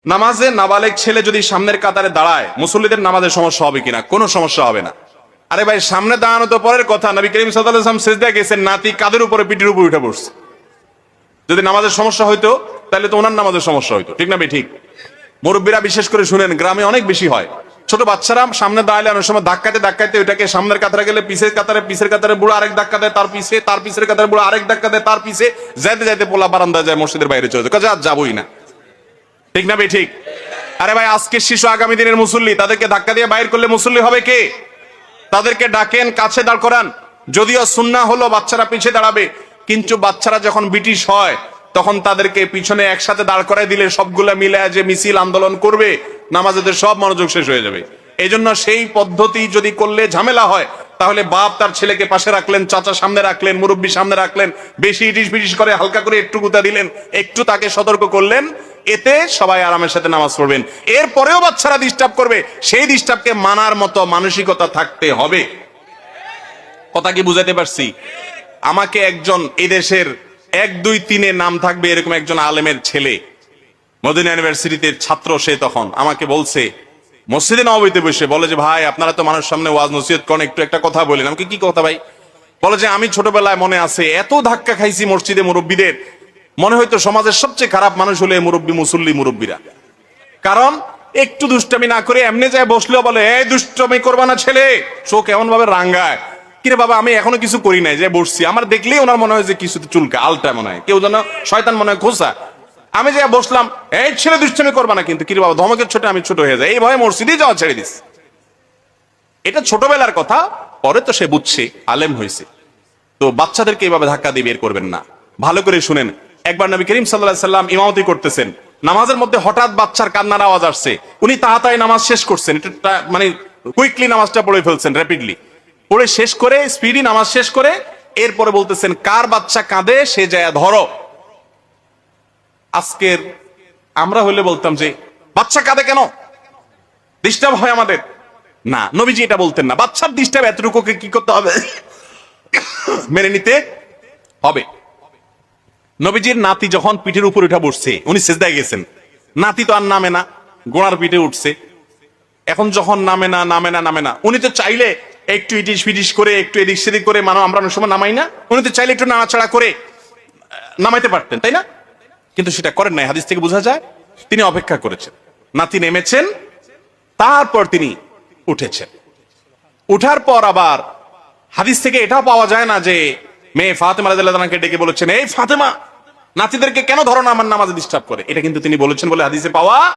নামাজে নাবালেগ ছেলে যদি সামনের কাতারে দাঁড়ায় মুসল্লিদের নামাজের সমস্যা হবে কিনা? কোনো সমস্যা হবে না। আরে ভাই, সামনে দাঁড়ানো তো পরের কথা। নবী করিম সাল্লাল্লাহু আলাইহি ওয়াসাল্লাম সিজদায় গেছেন, নাতি কাদের উপরে, পিঠের উপর উঠে পড়ছে। যদি নামাজের সমস্যা হইতো তাহলে তো ওনার নামাজের সমস্যা হইতো, ঠিক না? ঠিক। মুরব্বীরা বিশেষ করে শুনেন, গ্রামে অনেক বেশি হয়। ছোট বাচ্চারা সামনে দাঁড়ালে অনেক সময় ধাক্কাতে ধাক্কাতে ওইটাকে সামনের কাতারে গেলে পিছের কাতারে বুড়ো আরেক ধাক্কা দেয়, তার পিছের কাতারে বুড়ো আরেক ধাক্কা দেয়, তার পিছে যাইতে যাইতে পোলা বারান্দায় যায়, মসজিদের বাইরে চলে যায়, কাজে আর যাবোই না, ঠিক না? ঠিক। আরে ভাই, আজকের শিশু আগামী দিনের মুসল্লি, তাদেরকে ধাক্কা দিয়ে বাইর করলে মুসল্লি হবে কে? তাদেরকে ডাকেন, কাছে দাঁড় করান। যদিও সুন্নাহ হলো বাচ্চারা পিছিয়ে দাঁড়াবে, কিন্তু বাচ্চারা যখন ব্রিটিশ হয় তখন তাদেরকে পিছনে একসাথে দাঁড় করাই দিলে সবগুলা মিলে যে মিছিল আন্দোলন করবে, নামাজেদের সব মনোযোগ শেষ হয়ে যাবে। এই জন্য সেই পদ্ধতি যদি করলে ঝামেলা হয়, তাহলে বাপ তার ছেলেকে পাশে রাখলেন, চাচা সামনে রাখলেন, মুরব্বী সামনে রাখলেন, বেশি ইটিস পিটিস করে হালকা করে একটু গুতা দিলেন, একটু তাকে সতর্ক করলেন, এতে সবাই আরামের সাথে নামাজ পড়বেন। এরপরেও বাচ্চারা ডিস্টার্ব করবে, সেই ডিস্টার্বকে মানার মতো মানসিকতা থাকতে হবে। কথা কি বুঝাতে পারছি? আমাকে একজন এই দেশের 1, 2, 3 নাম থাকবে এরকম একজন আলেমের ছেলে, মদিনা ইউনিভার্সিটিতে ছাত্র, সে তখন আমাকে বলছে মসজিদে নববীতে বসে, বলে যে ভাই, আপনারা তো মানুষের সামনে ওয়াজ নসিহত করেন, একটু একটা কথা বলেন। আমাকে কি কথা ভাই? বলে যে আমি ছোটবেলায় মনে আছে এত ধাক্কা খাইছি মসজিদে মুরব্বীদের, মনে হয়তো সমাজের সবচেয়ে খারাপ মানুষ হলে মুরব্বী, মুসল্লি মুরব্বীরা। কারণ একটু দুষ্টামি না করে এমনি যায় বসলেও বলে, এই দুষ্টামি করবা না ছেলে, চোখ এমন ভাবে রাঙ্গায়। কিরে বাবা, আমি এখনো কিছু করি নাই, যে বসছি, আমার দেখলেই ওনার মনে হয় যে কিছু চুলকা আলটা মনে হয়, কেউ যেন শয়তান মনে হয় খোঁচা। আমি যে বসলাম, এই ছেলে দুষ্টামি করবা না কিন্তু, কিরে বাবা, ধমকের ছোটে আমি ছোট হয়ে যাই, এই ভয়ে মসজিদে যাওয়া ছেড়ে দিস। এটা ছোটবেলার কথা, পরে তো সে বুঝছে, আলেম হয়েছে। তো বাচ্চাদেরকে এইভাবে ধাক্কা দিয়ে বের করবেন না। ভালো করে শুনেন, একবার নবী করিম সাল্লাল্লাহু আলাইহি সাল্লাম ইমামতি করতেছেন, নামাজের মধ্যে হঠাৎ বাচ্চার কান্নার আওয়াজ আসছে। উনি তাড়াতাড়ি নামাজ শেষ করছেন, এটা মানে কুইকলি নামাজটা পড়ে ফেলছেন, র্যাপিডলি পড়ে শেষ করে, স্পিডি নামাজ শেষ করে এরপরে বলতেছেন, কার বাচ্চা কাঁদে সে যায় ধরো। আজকের আমরা হইলে বলতাম যে বাচ্চা কাঁদে কেন, ডিস্টার্ব হয় আমাদের। না, নবীজি এটা বলতেন না। বাচ্চার ডিস্টার্ব এতটুকুকে কি করতে হবে? মেনে নিতে হবে। নবীজির নাতি যখন পিঠের উপর উঠা বসছে, উনি সিজদায় গেছেন, নাতি তো আর নামে না, গোড়ার পিঠে উঠছে। এখন যখন নামে না, উনি তো চাইলে একটু ইটিস ফিটিস করে, একটু এদিক সেদিক করে, আমরা অনেক সময় নামাই না, উনি তো চাইলে একটু নাড়াচাড়া করে নামাইতে পারতেন, তাই না? কিন্তু সেটা করেন নাই। হাদিস থেকে বোঝা যায় তিনি অপেক্ষা করেছেন, নাতি নেমেছেন, তারপর তিনি উঠেছেন। উঠার পর আবার হাদিস থেকে এটাও পাওয়া যায় না যে মেয়ে ফাতেমা রাদিয়াল্লাহু আনহাকে ডেকে বলেছেন, এই ফাতেমা, নাতিদেরকে কেন ধরো না, আমার নামাজে ডিস্টার্ব করে। এটা কিন্তু তিনি বলেছেন বলে হাদিসে পাওয়া